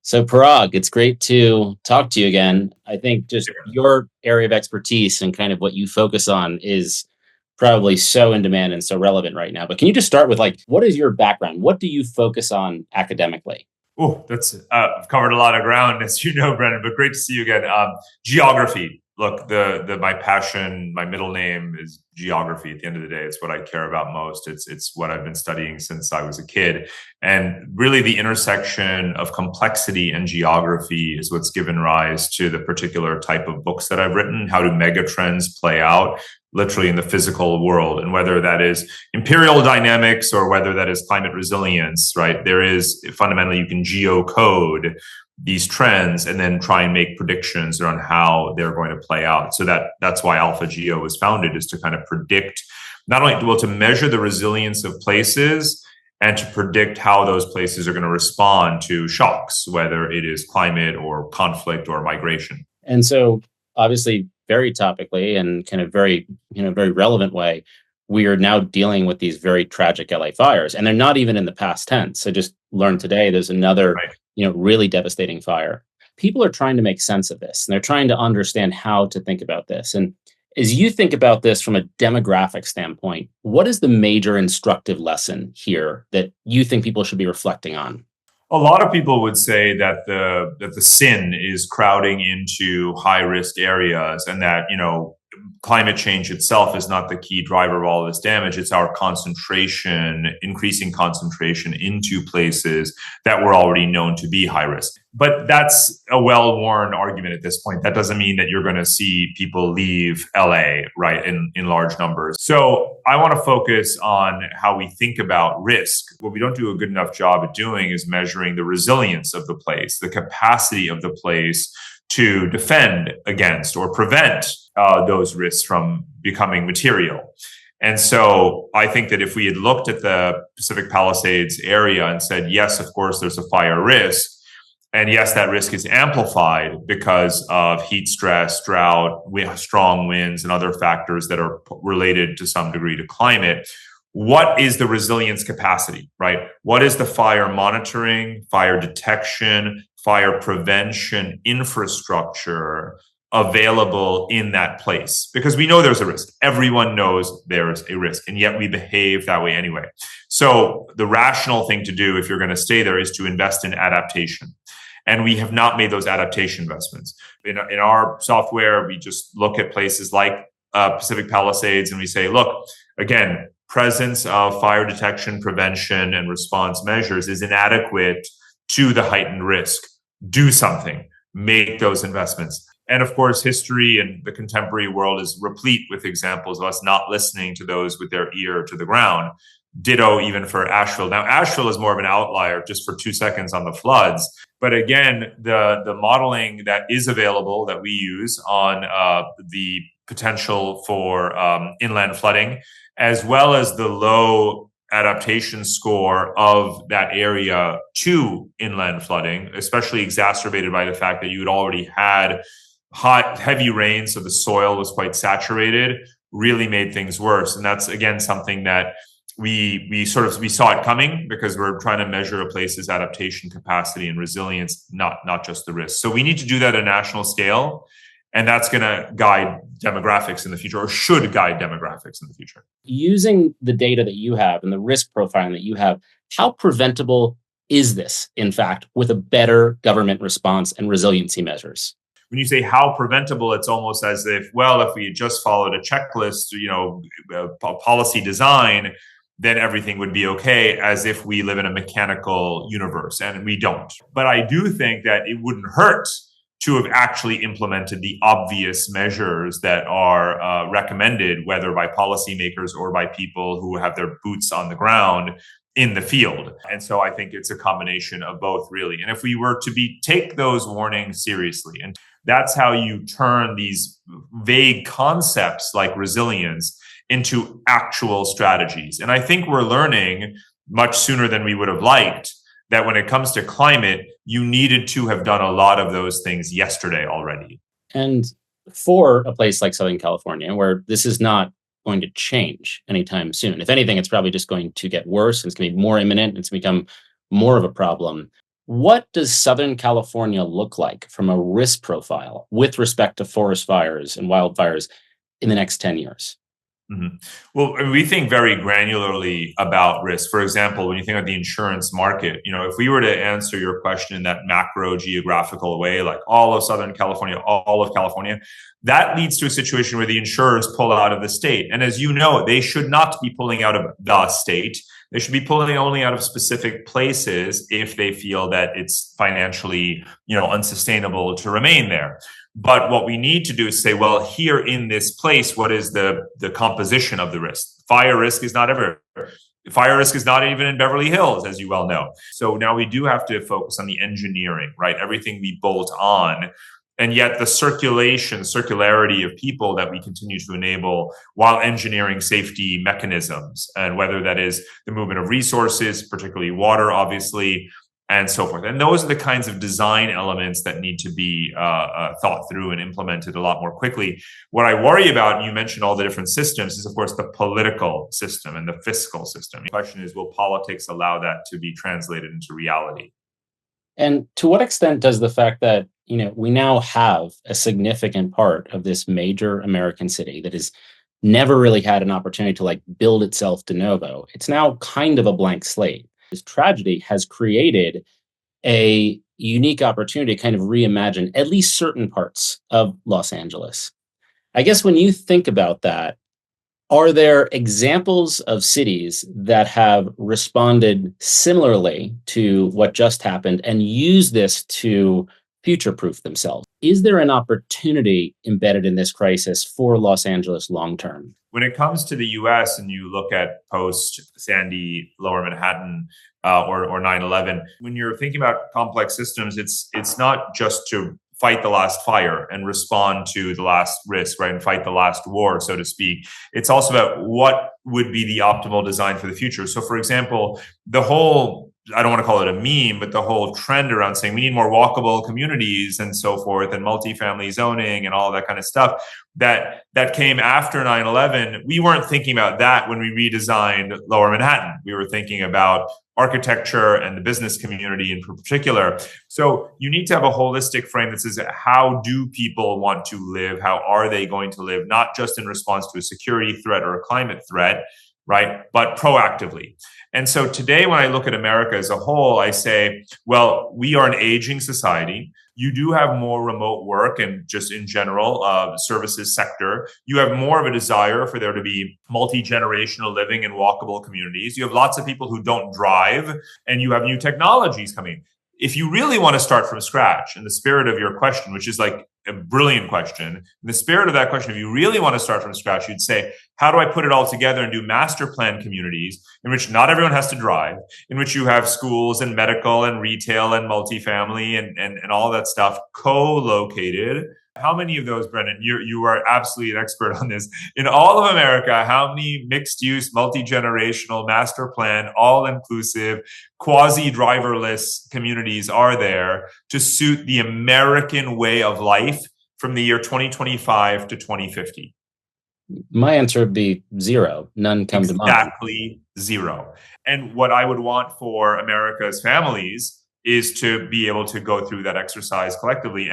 So, Parag, it's great to talk to you again. I think just your area of expertise and kind of what you focus on is probably so in demand and so relevant right now. But can you just start with what is your background? What do you focus on academically? Oh, that's I've covered a lot of ground, as you know, Brendan. But great to see you again. Geography. Look, the my passion, my middle name is geography. At the end of the day, it's what I care about most. It's what I've been studying since I was a kid, and really the intersection of complexity and geography is what's given rise to the particular type of books that I've written. How do megatrends play out, literally in the physical world, and whether that is imperial dynamics or whether that is climate resilience, right? There is fundamentally, you can geocode these trends and then try and make predictions on how they're going to play out. So that's why AlphaGeo was founded, is to kind of predict, not only to measure the resilience of places and to predict how those places are going to respond to shocks, whether it is climate or conflict or migration. And so, obviously, very topically and kind of very relevant way, we are now dealing with these very tragic LA fires, and they're not even in the past tense. I just learned today there's another, really devastating fire. People are trying to make sense of this, and they're trying to understand how to think about this. And as you think about this from a demographic standpoint, what is the major instructive lesson here that you think people should be reflecting on? A lot of people would say that the sin is crowding into high risk areas, and that climate change itself is not the key driver of all this damage. It's our increasing concentration into places that were already known to be high risk. But that's a well-worn argument at this point. That doesn't mean that you're going to see people leave LA, right, in large numbers. So I want to focus on how we think about risk. What we don't do a good enough job at doing is measuring the resilience of the place, the capacity of the place to defend against or prevent those risks from becoming material. And so I think that if we had looked at the Pacific Palisades area and said, yes, of course, there's a fire risk, and yes, that risk is amplified because of heat stress, drought, strong winds, and other factors that are related to some degree to climate. What is the resilience capacity, right? What is the fire monitoring, fire detection, fire prevention infrastructure available in that place? Because we know there's a risk. Everyone knows there's a risk, and yet we behave that way anyway. So the rational thing to do if you're going to stay there is to invest in adaptation. And we have not made those adaptation investments. In our software, we just look at places like Pacific Palisades and we say, look, again, presence of fire detection, prevention, and response measures is inadequate to the heightened risk. Do something, make those investments. And of course, history and the contemporary world is replete with examples of us not listening to those with their ear to the ground. Ditto even for Asheville. Now, Asheville is more of an outlier just for 2 seconds on the floods. But again, the modeling that is available that we use on the potential for inland flooding, as well as the low adaptation score of that area to inland flooding, especially exacerbated by the fact that you had already had hot, heavy rain, so the soil was quite saturated, really made things worse. And that's, again, something that we saw it coming, because we're trying to measure a place's adaptation capacity and resilience, not just the risk. So we need to do that at a national scale. And that's going to guide demographics in the future, or should guide demographics in the future. Using the data that you have and the risk profiling that you have, how preventable is this, in fact, with a better government response and resiliency measures? When you say how preventable, it's almost as if, well, if we had just followed a checklist, policy design, then everything would be okay, as if we live in a mechanical universe, and we don't. But I do think that it wouldn't hurt to have actually implemented the obvious measures that are recommended, whether by policymakers or by people who have their boots on the ground in the field. And so I think it's a combination of both, really. And if we were to take those warnings seriously, and that's how you turn these vague concepts like resilience into actual strategies. And I think we're learning much sooner than we would have liked that when it comes to climate, you needed to have done a lot of those things yesterday already. And for a place like Southern California, where this is not going to change anytime soon, if anything, it's probably just going to get worse, and it's going to be more imminent, and it's going to become more of a problem. What does Southern California look like from a risk profile with respect to forest fires and wildfires in the next 10 years? Mhm. Well, we think very granularly about risk. For example, when you think of the insurance market, if we were to answer your question in that macro geographical way, like all of Southern California, all of California, that leads to a situation where the insurers pull out of the state. And as you know, they should not be pulling out of the state. They should be pulling only out of specific places if they feel that it's financially, unsustainable to remain there. But what we need to do is say, well, here in this place, what is the composition of the risk? Fire risk is not everywhere. Fire risk is not even in Beverly Hills, as you well know. So now we do have to focus on the engineering, right? Everything we bolt on. And yet the circularity of people that we continue to enable while engineering safety mechanisms, and whether that is the movement of resources, particularly water, obviously, and so forth. And those are the kinds of design elements that need to be thought through and implemented a lot more quickly. What I worry about, and you mentioned all the different systems, is of course the political system and the fiscal system. The question is, will politics allow that to be translated into reality? And to what extent does the fact that, we now have a significant part of this major American city that has never really had an opportunity to like build itself de novo, it's now kind of a blank slate. This tragedy has created a unique opportunity to kind of reimagine at least certain parts of Los Angeles. I guess when you think about that, are there examples of cities that have responded similarly to what just happened and use this to future proof themselves? Is there an opportunity embedded in this crisis for Los Angeles long term? When it comes to the US and you look at post Sandy, Lower Manhattan, or 9/11, when you're thinking about complex systems, it's not just to fight the last fire and respond to the last risk, right? And fight the last war, so to speak. It's also about what would be the optimal design for the future. So, for example, the whole, I don't want to call it a meme, but the whole trend around saying we need more walkable communities and so forth, and multifamily zoning and all that kind of stuff that came after 9/11. We weren't thinking about that when we redesigned Lower Manhattan. We were thinking about architecture and the business community in particular. So you need to have a holistic frame that says, how do people want to live? How are they going to live? Not just in response to a security threat or a climate threat, right? But proactively. And so today, when I look at America as a whole, I say, well, we are an aging society. You do have more remote work and just in general, services sector. You have more of a desire for there to be multi-generational living in walkable communities. You have lots of people who don't drive, and you have new technologies coming. If you really want to start from scratch, in the spirit of your question, which is like a brilliant question, in the spirit of that question, if you really want to start from scratch, you'd say, how do I put it all together and do master plan communities in which not everyone has to drive, in which you have schools and medical and retail and multifamily and all that stuff co-located? How many of those, Brendan, you are absolutely an expert on this. In all of America, how many mixed-use, multi-generational, master plan, all-inclusive, quasi-driverless communities are there to suit the American way of life from the year 2025 to 2050? My answer would be zero. None come to mind. Exactly zero. And what I would want for America's families is to be able to go through that exercise collectively.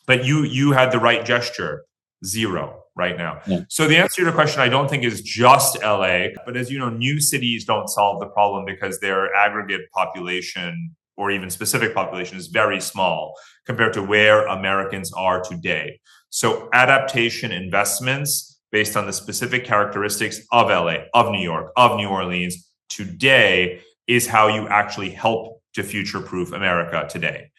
But you had the right gesture, zero right now. Yeah. So the answer to your question, I don't think is just LA, but as you know, new cities don't solve the problem because their aggregate population or even specific population is very small compared to where Americans are today. So adaptation investments based on the specific characteristics of LA, of New York, of New Orleans today is how you actually help to future-proof America today.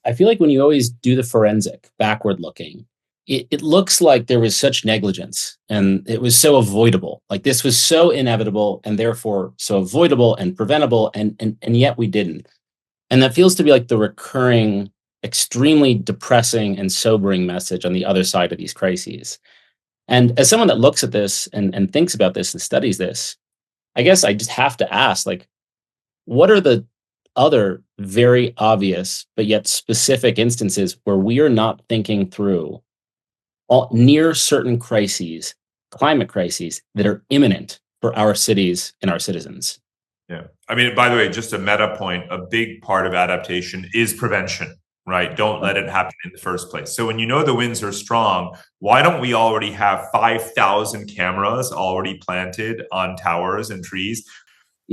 I feel like when you always do the forensic, backward looking, it looks like there was such negligence and it was so avoidable. Like this was so inevitable and therefore so avoidable and preventable, and yet we didn't. And that feels to be like the recurring, extremely depressing and sobering message on the other side of these crises. And as someone that looks at this and thinks about this and studies this, I guess I just have to ask, like, what are the other very obvious but yet specific instances where we are not thinking through all near certain crises, climate crises that are imminent for our cities and our citizens? Yeah. I mean, by the way, just a meta point, a big part of adaptation is prevention, right? Don't let it happen in the first place. So when you know the winds are strong, why don't we already have 5,000 cameras already planted on towers and trees?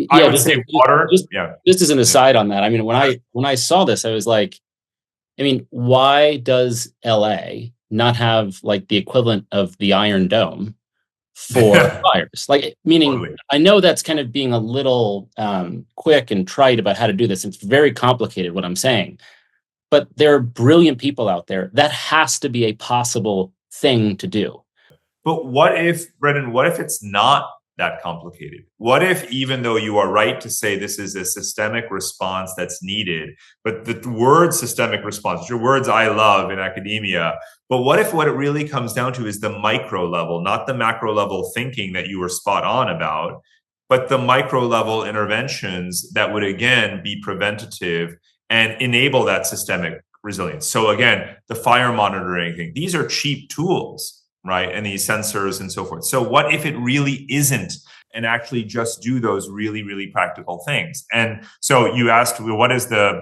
I Yeah, would say water. just Yeah. just as an Yeah. aside on that, I mean, when I saw this, I was like, I mean, why does LA not have like the equivalent of the Iron Dome for fires? Like, meaning, Totally. I know that's kind of being a little quick and trite about how to do this. It's very complicated what I'm saying, but there are brilliant people out there. That has to be a possible thing to do. But what if, Brendan, what if it's not that complicated? What if, even though you are right to say this is a systemic response that's needed, but the word systemic response, your words I love in academia, but what if what it really comes down to is the micro level, not the macro level thinking that you were spot on about, but the micro level interventions that would again be preventative and enable that systemic resilience. So again, the fire monitoring thing, these are cheap tools, right? And these sensors and so forth. So what if it really isn't, and actually just do those really, really practical things? And so you asked, well, what is the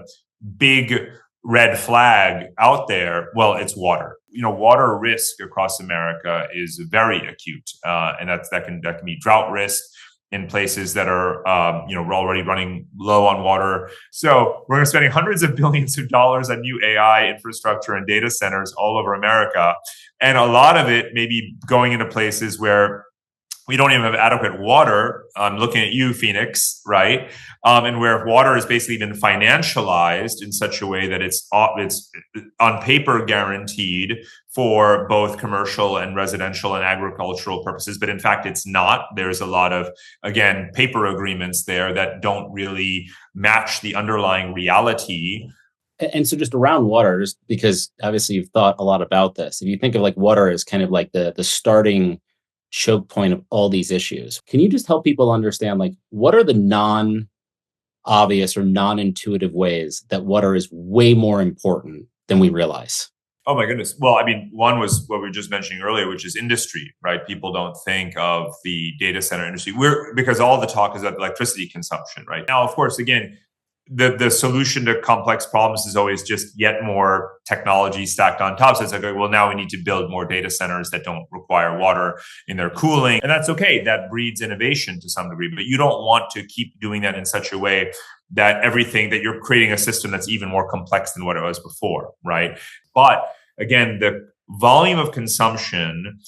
big red flag out there? Well, it's water. You know, water risk across America is very acute, and that can be drought risk in places that are, we're already running low on water. So we're spending hundreds of billions of dollars on new AI infrastructure and data centers all over America. And a lot of it may be going into places where we don't even have adequate water. I'm looking at you, Phoenix, right? And where water has basically been financialized in such a way that it's on paper guaranteed for both commercial and residential and agricultural purposes, but in fact, it's not. There's a lot of, again, paper agreements there that don't really match the underlying reality. And so just around water, just because obviously you've thought a lot about this, if you think of like water as kind of like the starting choke point of all these issues, can you just help people understand like what are the non-obvious or non-intuitive ways that water is way more important than we realize? Oh my goodness. Well, I mean, one was what we were just mentioning earlier, which is industry, right? People don't think of the data center industry. Because all the talk is about electricity consumption, right? Now, of course, again, the solution to complex problems is always just yet more technology stacked on top. So it's like, well, now we need to build more data centers that don't require water in their cooling. And that's okay. That breeds innovation to some degree, but you don't want to keep doing that in such a way that you're creating a system that's even more complex than what it was before, right? But again, the volume of consumption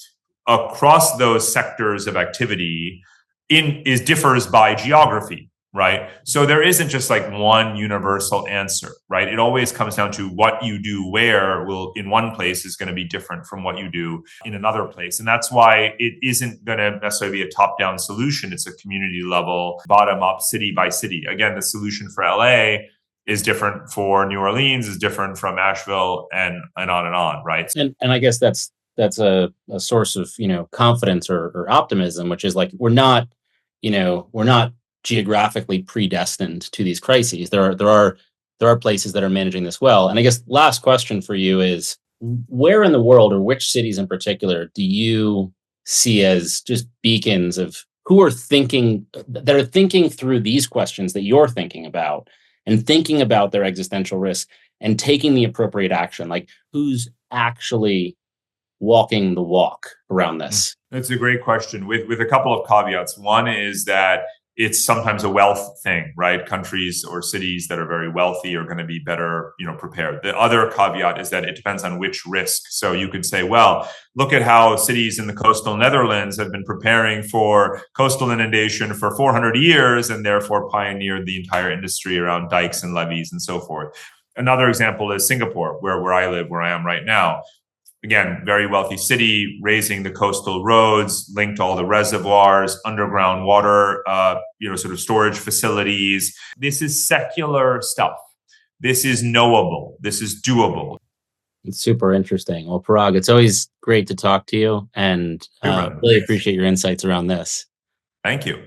across those sectors of activity differs by geography, right? So there isn't just like one universal answer, right? It always comes down to what you do where will in one place is going to be different from what you do in another place. And that's why it isn't going to necessarily be a top-down solution. It's a community level, bottom-up, city by city. Again, the solution for LA is different for New Orleans, is different from Asheville, and on, right? And I guess that's a source of confidence or optimism, which is like we're not geographically predestined to these crises. There are places that are managing this well. And I guess last question for you is, where in the world, or which cities in particular, do you see as just beacons of who are thinking through these questions that you're thinking about, and thinking about their existential risk and taking the appropriate action? Like, who's actually walking the walk around this? That's a great question with a couple of caveats. One is that it's sometimes a wealth thing, right? Countries or cities that are very wealthy are going to be better, prepared. The other caveat is that it depends on which risk. So you could say, well, look at how cities in the coastal Netherlands have been preparing for coastal inundation for 400 years and therefore pioneered the entire industry around dikes and levees and so forth. Another example is Singapore, where I live, where I am right now. Again, very wealthy city, raising the coastal roads, linked to all the reservoirs, underground water, sort of storage facilities. This is secular stuff. This is knowable. This is doable. It's super interesting. Well, Parag, it's always great to talk to you, and really appreciate your insights around this. Thank you.